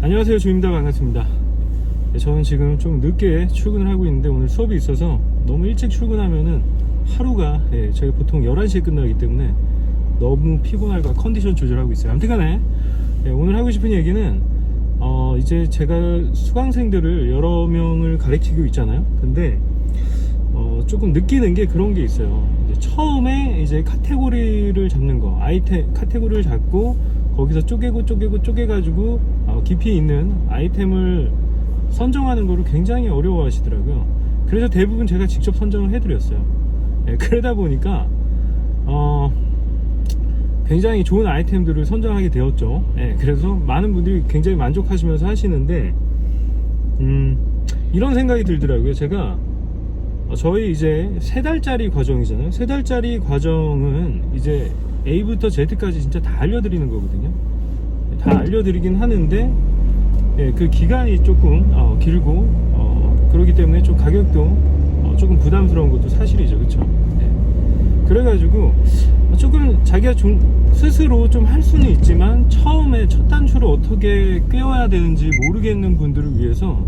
안녕하세요, 주입니다. 반갑습니다. 저는 지금 좀 늦게 출근을 하고 있는데 오늘 수업이 있어서 너무 일찍 출근하면은 하루가 저희 보통 11시에 끝나기 때문에 너무 피곤할까 컨디션 조절하고 있어요. 아무튼 간에 오늘 하고 싶은 얘기는 이제 제가 수강생들을 여러 명을 가르치고 있잖아요. 근데 조금 느끼는 게 그런 게 있어요. 이제 처음에 이제 카테고리를 잡는 거, 아이템 카테고리를 잡고 거기서 쪼개가지고 깊이 있는 아이템을 선정하는 거를 굉장히 어려워 하시더라고요. 그래서 대부분 제가 직접 선정을 해드렸어요. 그러다 보니까 굉장히 좋은 아이템들을 선정하게 되었죠. 그래서 많은 분들이 굉장히 만족하시면서 하시는데 이런 생각이 들더라고요. 제가 저희 이제 3달짜리 과정이잖아요. 3달짜리 과정은 이제 A부터 Z까지 진짜 다 알려드리는 거거든요. 다 알려드리긴 하는데 그 기간이 조금 길고 그렇기 때문에 좀 가격도 조금 부담스러운 것도 사실이죠. 그쵸? 그래가지고 조금 자기가 좀 스스로 좀 할 수는 있지만 처음에 첫 단추를 어떻게 꿰어야 되는지 모르겠는 분들을 위해서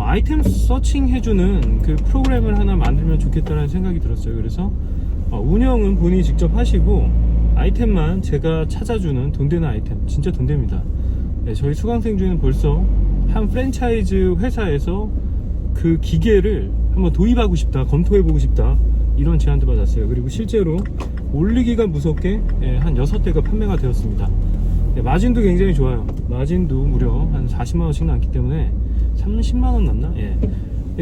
아이템 서칭 해주는 그 프로그램을 하나 만들면 좋겠다는 생각이 들었어요. 그래서 운영은 본인이 직접 하시고 아이템만 제가 찾아주는 돈 되는 아이템, 진짜 돈 됩니다. 저희 수강생 중에는 벌써 한 프랜차이즈 회사에서 그 기계를 한번 도입하고 싶다, 검토해보고 싶다, 이런 제안도 받았어요. 그리고 실제로 올리기가 무섭게 한 6대가 판매가 되었습니다. 마진도 굉장히 좋아요. 마진도 무려 한 40만원씩 남기 때문에 30만원 남나?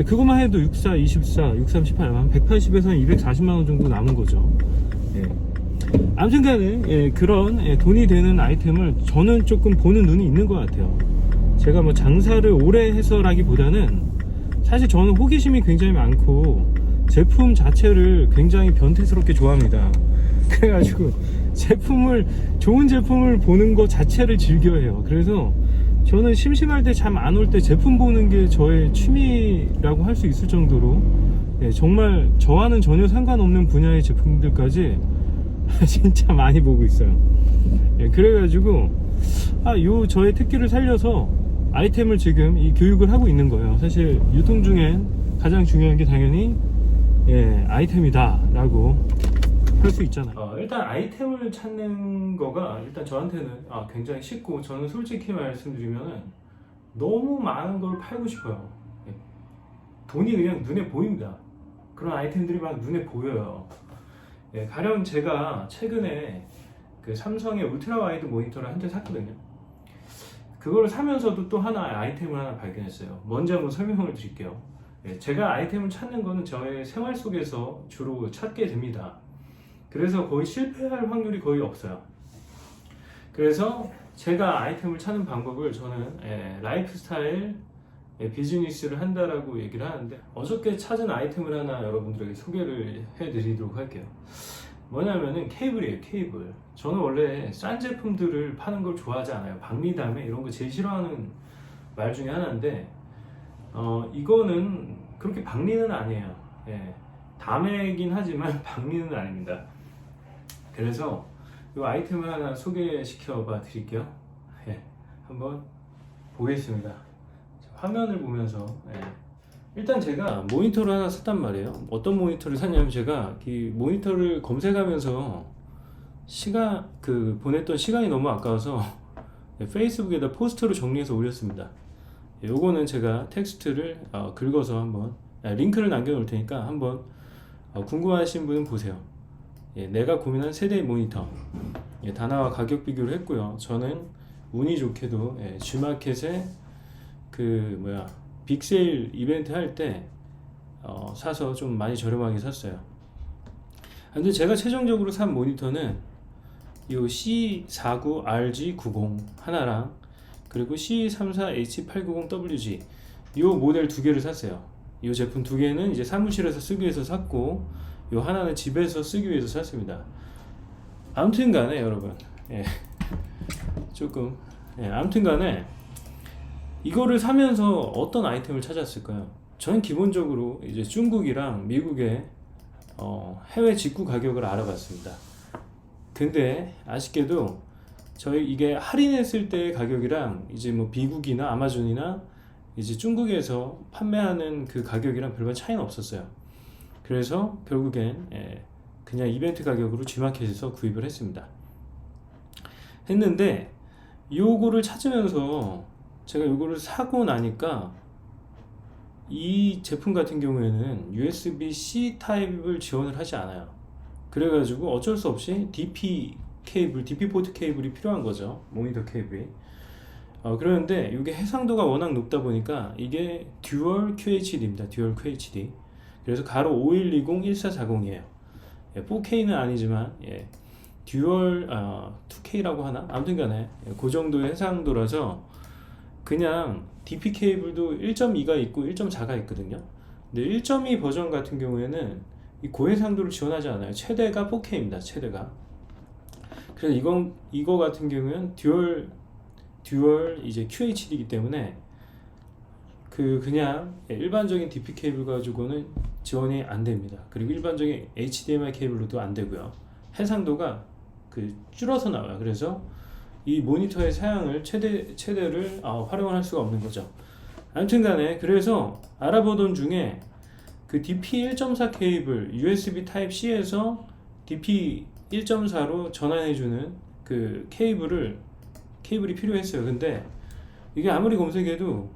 그것만 해도 64, 24, 63, 18, 한 180에서 240만원 정도 남은 거죠. 아무튼 간에 그런 돈이 되는 아이템을 저는 조금 보는 눈이 있는 것 같아요. 제가 뭐 장사를 오래 해서라기보다는 사실 저는 호기심이 굉장히 많고 제품 자체를 굉장히 변태스럽게 좋아합니다. 그래가지고 좋은 제품을 보는 것 자체를 즐겨해요. 그래서 저는 심심할 때, 잠 안 올 때 제품 보는 게 저의 취미라고 할 수 있을 정도로 정말 저와는 전혀 상관없는 분야의 제품들까지 진짜 많이 보고 있어요. 그래가지고 요 저의 특기를 살려서 아이템을 지금 이 교육을 하고 있는 거예요. 사실 유통 중엔 가장 중요한 게 당연히 아이템이다 라고 할 수 있잖아요. 일단 아이템을 찾는 거가 일단 저한테는 굉장히 쉽고, 저는 솔직히 말씀드리면은 너무 많은 걸 팔고 싶어요. 돈이 그냥 눈에 보입니다. 그런 아이템들이 막 눈에 보여요. 가령 제가 최근에 그 삼성의 울트라 와이드 모니터를 한 대 샀거든요. 그거를 사면서도 또 아이템을 하나 발견했어요. 먼저 한번 설명을 드릴게요. 제가 아이템을 찾는 거는 저의 생활 속에서 주로 찾게 됩니다. 그래서 거의 실패할 확률이 거의 없어요. 그래서 제가 아이템을 찾는 방법을 저는 라이프스타일 비즈니스를 한다라고 얘기를 하는데, 어저께 찾은 아이템을 하나 여러분들에게 소개를 해드리도록 할게요. 뭐냐면은 케이블이에요. 케이블. 저는 원래 싼 제품들을 파는 걸 좋아하지 않아요. 박리담에 이런 거 제일 싫어하는 말 중에 하나인데, 이거는 그렇게 박리는 아니에요. 담에긴 하지만 박리는 아닙니다. 그래서 이 아이템을 하나 소개시켜 봐 드릴게요. 한번 보겠습니다. 화면을 보면서 일단 제가 모니터를 하나 샀단 말이에요. 어떤 모니터를 샀냐면, 제가 이 모니터를 검색하면서 보냈던 시간이 너무 아까워서 페이스북에다 포스트로 정리해서 올렸습니다. 요거는 제가 텍스트를 긁어서 한번 링크를 남겨 놓을 테니까 한번 궁금하신 분은 보세요. 내가 고민한 세대 모니터, 단화와 가격 비교를 했고요. 저는 운이 좋게도 G마켓에 빅세일 이벤트 할 때 사서 좀 많이 저렴하게 샀어요. 근데 제가 최종적으로 산 모니터는 이 C49RG90 하나랑, 그리고 C34H890WG 이 모델 2개를 샀어요. 이 제품 2개는 이제 사무실에서 쓰기 위해서 샀고, 이 하나는 집에서 쓰기 위해서 샀습니다. 아무튼 간에 여러분, 아무튼 간에 이거를 사면서 어떤 아이템을 찾았을까요? 저는 기본적으로 이제 중국이랑 미국의 해외 직구 가격을 알아봤습니다. 근데 아쉽게도 저희 이게 할인했을 때 가격이랑 이제 뭐 미국이나 아마존이나 이제 중국에서 판매하는 그 가격이랑 별반 차이는 없었어요. 그래서 결국엔 그냥 이벤트 가격으로 G마켓에서 구입을 했는데 요거를 찾으면서 제가 요거를 사고 나니까 이 제품 같은 경우에는 USB-C 타입을 지원을 하지 않아요. 그래가지고 어쩔 수 없이 DP 포트 케이블이 필요한 거죠. 모니터 케이블이. 그러는데 이게 해상도가 워낙 높다 보니까 이게 듀얼 QHD입니다. 듀얼 QHD. 그래서 가로 5120-1440이에요. 4K는 아니지만 듀얼 2K라고 하나? 아무튼 간에 그 정도의 해상도라서 그냥 DP 케이블도 1.2가 있고 1.4가 있거든요. 근데 1.2 버전 같은 경우에는 이 고해상도를 지원하지 않아요. 최대가 4K입니다. 최대가. 그래서 이거 같은 경우는 듀얼 이제 QHD이기 때문에 그냥 일반적인 DP 케이블 가지고는 지원이 안 됩니다. 그리고 일반적인 HDMI 케이블로도 안 되고요. 해상도가 줄어서 나와요. 그래서 이 모니터의 사양을 최대를 활용을 할 수가 없는 거죠. 아무튼 간에 그래서 알아보던 중에 그 DP 1.4 케이블 USB Type-C에서 DP 1.4로 전환해주는 그 케이블이 필요했어요. 근데 이게 아무리 검색해도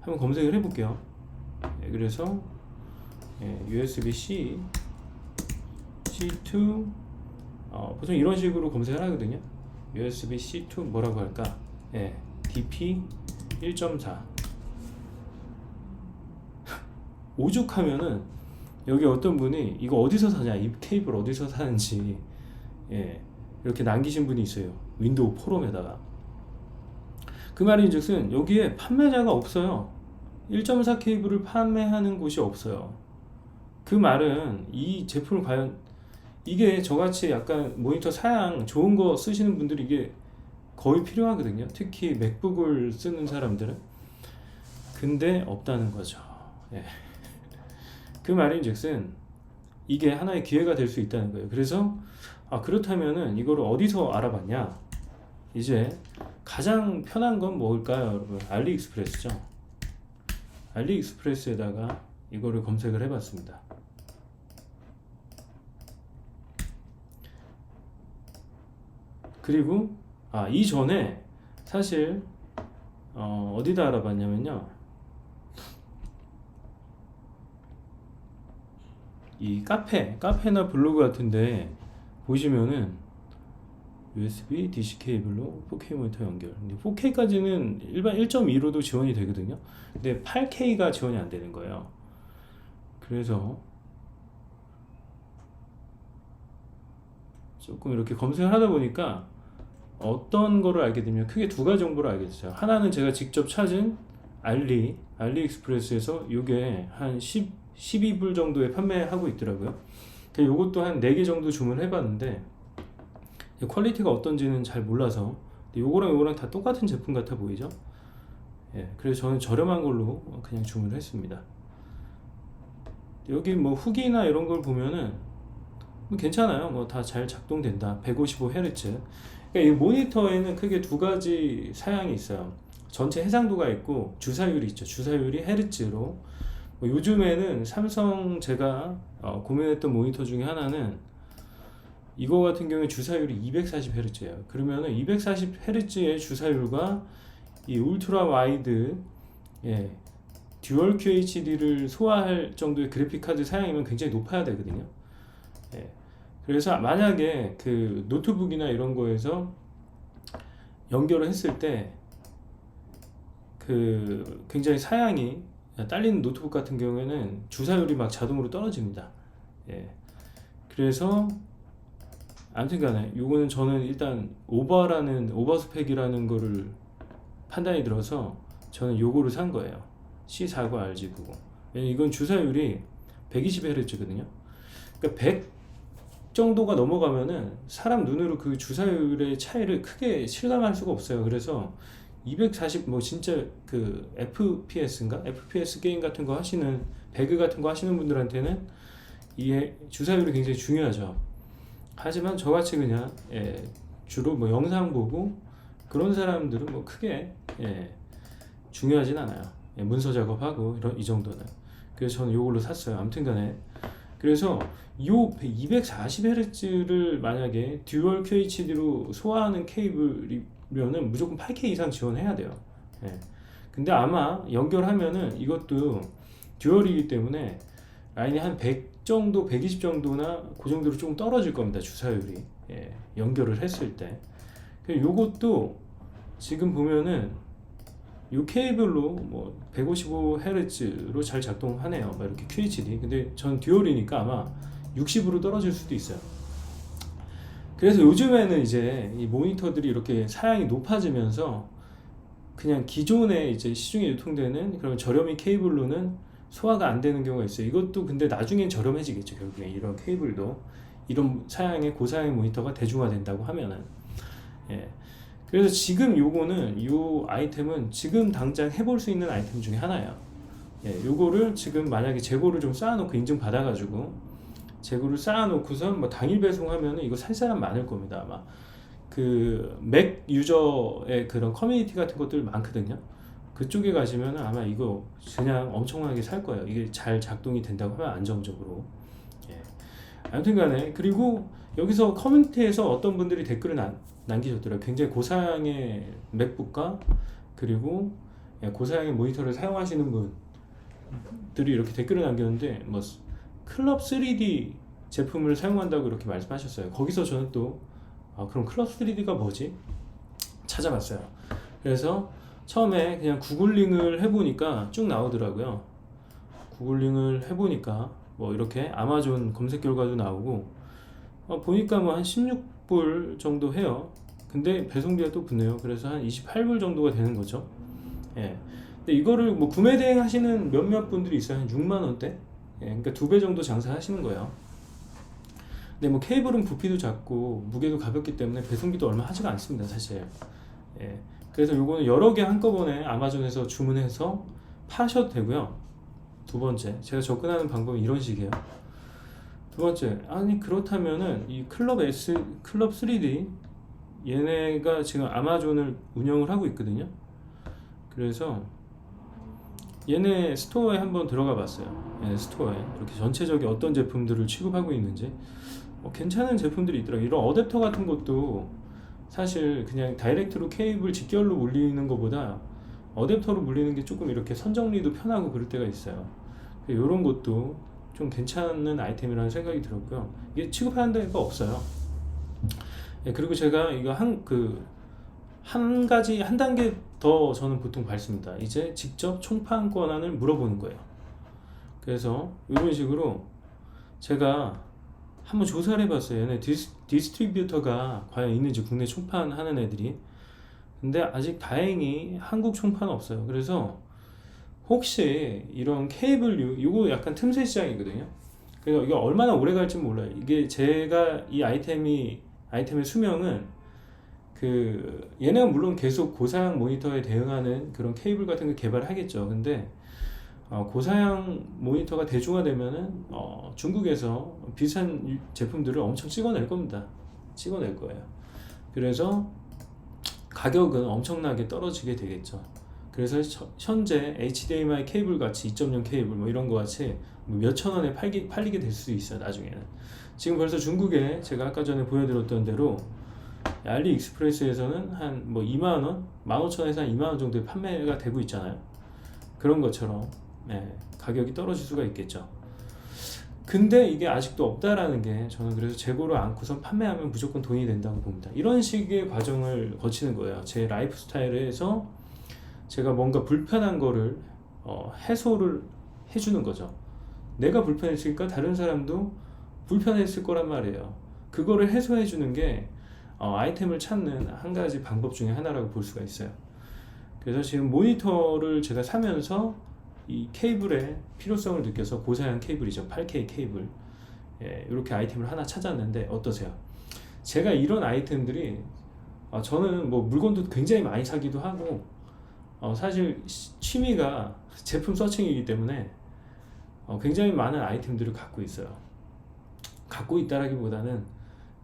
한번 검색을 해볼게요. 그래서 USB-C, C2 보통 이런 식으로 검색을 하거든요. USB-C2 뭐라고 할까? DP 1.4 오죽하면은 여기 어떤 분이 이거 어디서 사냐, 이 케이블 어디서 사는지 이렇게 남기신 분이 있어요. 윈도우 포럼에다가. 그 말인즉슨 여기에 판매자가 없어요. 1.4 케이블을 판매하는 곳이 없어요. 그 말은 이 제품을 과연 이게 저같이 약간 모니터 사양 좋은 거 쓰시는 분들이 이게 거의 필요하거든요. 특히 맥북을 쓰는 사람들은. 근데 없다는 거죠. 그 말인즉슨 이게 하나의 기회가 될 수 있다는 거예요. 그래서 그렇다면은 이거를 어디서 알아봤냐? 이제 가장 편한 건 뭘까요, 여러분? 알리익스프레스죠. 알리익스프레스에다가 이거를 검색을 해봤습니다. 그리고 이전에 사실 어디다 알아봤냐면요, 이 카페나 블로그 같은데 보시면은 USB DC 케이블로 4K 모니터 연결. 근데 4K까지는 일반 1.2로도 지원이 되거든요. 근데 8K가 지원이 안 되는 거예요. 그래서 조금 이렇게 검색을 하다 보니까 어떤 거를 알게 되면 크게 두 가지 정보를 알게 됐어요. 하나는 제가 직접 찾은 알리익스프레스에서 이게 한 12불 정도에 판매하고 있더라고요. 요것도 한 4개 정도 주문해 봤는데 퀄리티가 어떤지는 잘 몰라서, 요거랑 다 똑같은 제품 같아 보이죠? 그래서 저는 저렴한 걸로 그냥 주문을 했습니다. 여기 뭐 후기나 이런 걸 보면은 괜찮아요. 뭐 다 잘 작동된다. 155Hz. 그러니까 이 모니터에는 크게 두 가지 사양이 있어요. 전체 해상도가 있고 주사율이 있죠. 주사율이 헤르츠로. 요즘에는 삼성 제가 고민했던 모니터 중에 하나는 이거 같은 경우에 주사율이 240Hz예요. 그러면은 240Hz의 주사율과 이 울트라 와이드 듀얼 QHD를 소화할 정도의 그래픽 카드 사양이면 굉장히 높아야 되거든요. 그래서 만약에 그 노트북이나 이런 거에서 연결을 했을 때 그 굉장히 사양이 딸리는 노트북 같은 경우에는 주사율이 막 자동으로 떨어집니다. 그래서 아무튼 간에 요거는 저는 일단 오버스펙이라는 거를 판단이 들어서 저는 요거를 산 거예요. C49RG90. 왜냐면 이건 주사율이 120Hz거든요. 그러니까 100 정도가 넘어가면은 사람 눈으로 그 주사율의 차이를 크게 실감할 수가 없어요. 그래서 240 뭐 진짜 그 FPS 게임 같은 거 하시는, 배그 같은 거 하시는 분들한테는 이 주사율이 굉장히 중요하죠. 하지만 저같이 그냥 주로 뭐 영상 보고 그런 사람들은 뭐 크게 중요하진 않아요. 문서 작업하고 이 정도는. 그래서 저는 이걸로 샀어요. 아무튼간에 그래서 요 240Hz를 만약에 듀얼 QHD로 소화하는 케이블이면은 무조건 8K 이상 지원해야 돼요. 근데 아마 연결하면은 이것도 듀얼이기 때문에 라인이 한 100 정도, 120 정도나 그 정도로 조금 떨어질 겁니다. 주사율이. 연결을 했을 때. 요것도 지금 보면은 이 케이블로 뭐 155Hz로 잘 작동하네요. 막 이렇게 QHD. 근데 전 듀얼이니까 아마 60으로 떨어질 수도 있어요. 그래서 요즘에는 이제 이 모니터들이 이렇게 사양이 높아지면서 그냥 기존에 이제 시중에 유통되는 그런 저렴이 케이블로는 소화가 안 되는 경우가 있어요. 이것도 근데 나중엔 저렴해지겠죠. 결국에 이런 케이블도 이런 사양의 고사양의 모니터가 대중화된다고 하면은. 그래서 지금 요거는 요 아이템은 지금 당장 해볼 수 있는 아이템 중에 하나예요. 요거를 지금 만약에 재고를 좀 쌓아놓고 인증 받아가지고 재고를 쌓아놓고선 뭐 당일 배송하면은 이거 살 사람 많을 겁니다. 아마 그 맥 유저의 그런 커뮤니티 같은 것들 많거든요. 그쪽에 가시면은 아마 이거 그냥 엄청나게 살 거예요. 이게 잘 작동이 된다고 하면 안정적으로. 아무튼간에 그리고 여기서 커뮤니티에서 어떤 분들이 댓글을 남기셨더라고요. 굉장히 고사양의 맥북과 그리고 고사양의 모니터를 사용하시는 분들이 이렇게 댓글을 남겼는데 뭐 클럽 3D 제품을 사용한다고 이렇게 말씀하셨어요. 거기서 저는 또 그럼 클럽 3D가 뭐지? 찾아봤어요. 그래서 처음에 그냥 구글링을 해보니까 쭉 나오더라고요. 구글링을 해보니까 뭐 이렇게 아마존 검색 결과도 나오고 보니까 뭐 한 16불 정도 해요. 근데 배송비가 또 붙네요. 그래서 한 28불 정도가 되는 거죠. 근데 이거를 뭐 구매 대행 하시는 몇몇 분들이 있어요. 한 6만원대? 그러니까 2배 정도 장사하시는 거예요. 근데 뭐 케이블은 부피도 작고 무게도 가볍기 때문에 배송비도 얼마 하지가 않습니다, 사실. 그래서 요거는 여러 개 한꺼번에 아마존에서 주문해서 파셔도 되고요. 두 번째, 제가 접근하는 방법은 이런 식이에요. 두 번째, 아니 그렇다면은 이 클럽 3D 얘네가 지금 아마존을 운영을 하고 있거든요. 그래서 얘네 스토어에 한번 들어가 봤어요. 얘네 스토어에 이렇게 전체적인 어떤 제품들을 취급하고 있는지 괜찮은 제품들이 있더라고요. 이런 어댑터 같은 것도 사실 그냥 다이렉트로 케이블 직결로 물리는 것보다 어댑터로 물리는 게 조금 이렇게 선정리도 편하고 그럴 때가 있어요. 이런 것도 좀 괜찮은 아이템이라는 생각이 들었고요. 이게 취급하는 데가 없어요. 그리고 제가 이거 한 단계 더 저는 보통 밟습니다. 이제 직접 총판 권한을 물어보는 거예요. 그래서 이런 식으로 제가 한번 조사를 해봤어요. 얘네 디스트리뷰터가 과연 있는지, 국내 총판 하는 애들이. 근데 아직 다행히 한국 총판은 없어요. 그래서 혹시 이런 케이블류, 이거 약간 틈새 시장이거든요. 그래서 이게 얼마나 오래 갈지 몰라요. 이게 제가 이 아이템의 수명은 얘네가 물론 계속 고사양 모니터에 대응하는 그런 케이블 같은 거 개발을 하겠죠. 근데 고사양 모니터가 대중화되면은 중국에서 비슷한 제품들을 엄청 찍어낼 겁니다. 찍어낼 거예요. 그래서 가격은 엄청나게 떨어지게 되겠죠. 그래서 현재 HDMI 케이블 같이 2.0 케이블 뭐 이런 거 같이 몇천 원에 팔리게 될 수도 있어요. 나중에는. 지금 벌써 중국에 제가 아까 전에 보여드렸던 대로 알리익스프레스에서는 한 뭐 2만원, 15,000원에서 한 2만원 정도에 판매가 되고 있잖아요. 그런 것처럼 가격이 떨어질 수가 있겠죠. 근데 이게 아직도 없다라는 게 저는 그래서 재고를 안고선 판매하면 무조건 돈이 된다고 봅니다. 이런 식의 과정을 거치는 거예요. 제 라이프 스타일에서 제가 뭔가 불편한 거를 해소를 해주는 거죠. 내가 불편했으니까 다른 사람도 불편했을 거란 말이에요. 그거를 해소해 주는 게 아이템을 찾는 한 가지 방법 중에 하나라고 볼 수가 있어요. 그래서 지금 모니터를 제가 사면서 이 케이블의 필요성을 느껴서 고사양 케이블이죠. 8K 케이블. 이렇게 아이템을 하나 찾았는데 어떠세요? 제가 이런 아이템들이 저는 뭐 물건도 굉장히 많이 사기도 하고 사실 취미가 제품 서칭이기 때문에 굉장히 많은 아이템들을 갖고 있어요. 갖고 있다라기보다는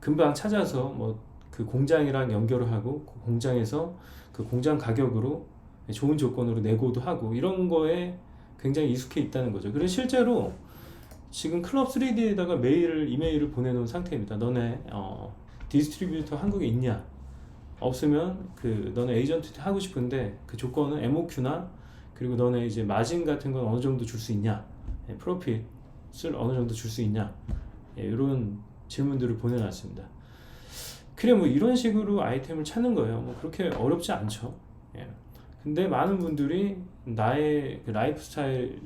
금방 찾아서 뭐 그 공장이랑 연결을 하고 그 공장에서 그 공장 가격으로 좋은 조건으로 내고도 하고 이런 거에 굉장히 익숙해 있다는 거죠. 그래서 실제로 지금 클럽 3D에다가 이메일을 보내놓은 상태입니다. 너네 디스트리뷰터 한국에 있냐? 없으면 그 너네 에이전트 하고 싶은데 그 조건은 MOQ나 그리고 너네 이제 마진 같은 건 어느 정도 줄 수 있냐? 프로핏을 어느 정도 줄 수 있냐? 이런 질문들을 보내놨습니다. 그래 뭐 이런 식으로 아이템을 찾는 거예요. 뭐 그렇게 어렵지 않죠. 근데 많은 분들이 나의 그 라이프 스타일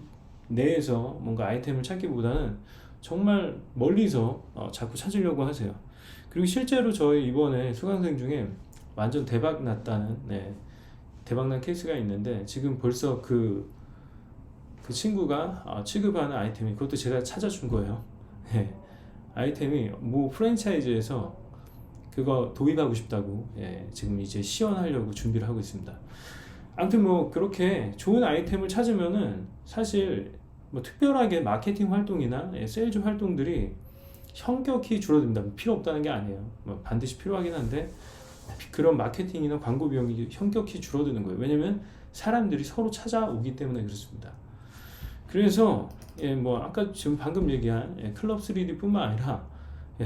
내에서 뭔가 아이템을 찾기보다는 정말 멀리서 자꾸 찾으려고 하세요. 그리고 실제로 저희 이번에 수강생 중에 완전 대박 났다는 대박난 케이스가 있는데 지금 벌써 그 친구가 취급하는 아이템이 그것도 제가 찾아준 거예요. 아이템이 뭐 프랜차이즈에서 그거 도입하고 싶다고 지금 이제 시연하려고 준비를 하고 있습니다. 아무튼 뭐 그렇게 좋은 아이템을 찾으면은 사실 뭐 특별하게 마케팅 활동이나 세일즈 활동들이 현격히 줄어듭니다. 필요 없다는 게 아니에요. 뭐 반드시 필요하긴 한데 그런 마케팅이나 광고 비용이 현격히 줄어드는 거예요. 왜냐면 사람들이 서로 찾아오기 때문에 그렇습니다. 그래서 뭐 아까 지금 방금 얘기한 클럽 3D 뿐만 아니라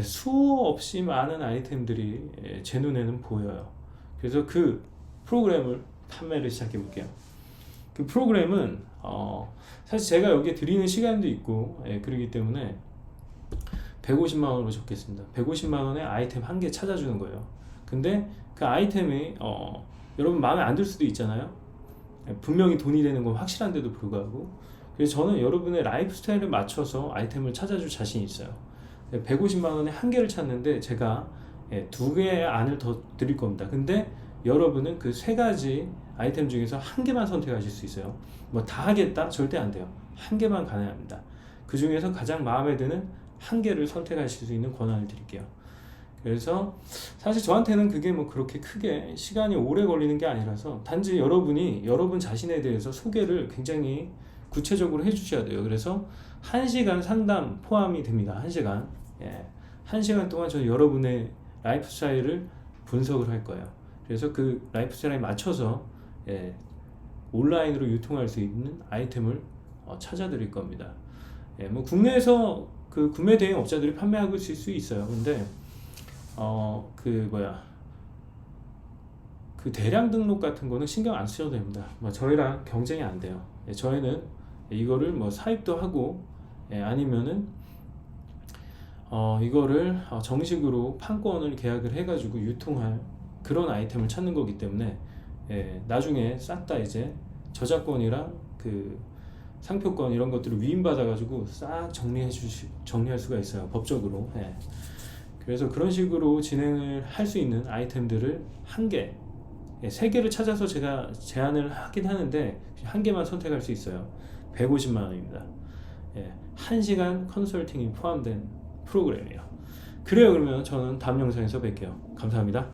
수없이 많은 아이템들이 제 눈에는 보여요. 그래서 그 프로그램을 판매를 시작해 볼게요. 그 프로그램은 사실 제가 여기에 드리는 시간도 있고 그러기 때문에 150만 원으로 적겠습니다. 150만 원에 아이템 한 개 찾아주는 거예요. 근데 그 아이템이 여러분 마음에 안 들 수도 있잖아요. 분명히 돈이 되는 건 확실한데도 불구하고. 그래서 저는 여러분의 라이프 스타일에 맞춰서 아이템을 찾아줄 자신이 있어요. 150만 원에 한 개를 찾는데 제가 두 개의 안을 더 드릴 겁니다. 근데 여러분은 그 세 가지 아이템 중에서 한 개만 선택하실 수 있어요. 뭐 다 하겠다? 절대 안 돼요. 한 개만 가능합니다. 그 중에서 가장 마음에 드는 한 개를 선택하실 수 있는 권한을 드릴게요. 그래서 사실 저한테는 그게 뭐 그렇게 크게 시간이 오래 걸리는 게 아니라서 단지 여러분이 여러분 자신에 대해서 소개를 굉장히 구체적으로 해주셔야 돼요. 그래서 1시간 상담 포함이 됩니다. 1시간. 1시간 동안 저는 여러분의 라이프 스타일을 분석을 할 거예요. 그래서 그 라이프 스타일에 맞춰서 온라인으로 유통할 수 있는 아이템을 찾아드릴 겁니다. 뭐 국내에서 그 구매 대행 업자들이 판매하고 있을 수 있어요. 근데 그 대량 등록 같은 거는 신경 안 쓰셔도 됩니다. 뭐 저희랑 경쟁이 안 돼요. 저희는 이거를 뭐 사입도 하고 아니면은 이거를 정식으로 판권을 계약을 해가지고 유통할 그런 아이템을 찾는 거기 때문에 나중에 싹 다 이제 저작권이랑 그 상표권 이런 것들을 위임받아 가지고 싹 정리할 수가 있어요, 법적으로. 그래서 그런 식으로 진행을 할 수 있는 아이템들을 한 개, 세 개를 찾아서 제가 제안을 하긴 하는데 한 개만 선택할 수 있어요. 150만 원입니다. 1시간 컨설팅이 포함된 프로그램이에요. 그래요. 그러면 저는 다음 영상에서 뵐게요. 감사합니다.